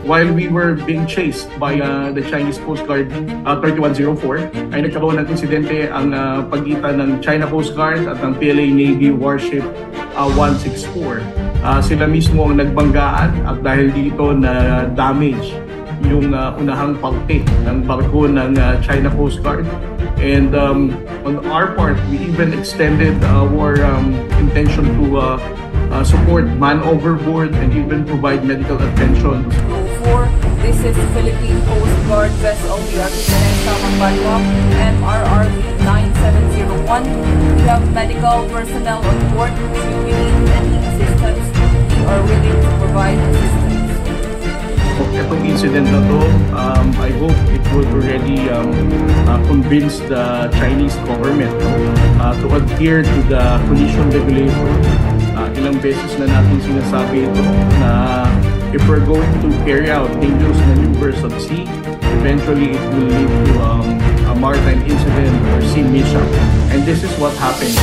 while we were being chased by the Chinese Coast Guard 3104, ay nagkaroon ng insidente ang pagitan ng China Coast Guard at ng PLA Navy Warship 164. Sila mismo ang nagbanggaan at dahil dito na damage yung unahang parte ng barko ng China Coast Guard. And on our part, we even extended our intention to support man overboard and even provide medical attention. This is Philippine Coast Guard vessel VRP Vanessa Magbanwa, MRRV 9701. We have medical personnel on board. If we need any assistance, we are willing to provide assistance. Itong incident na to, I hope it would already convince the Chinese government to adhere to the collision regulator. Ilang beses na natin sinasabi ito na if we're going to carry out dangerous maneuvers at sea, eventually it will lead to a maritime incident or sea mishap. And this is what happened.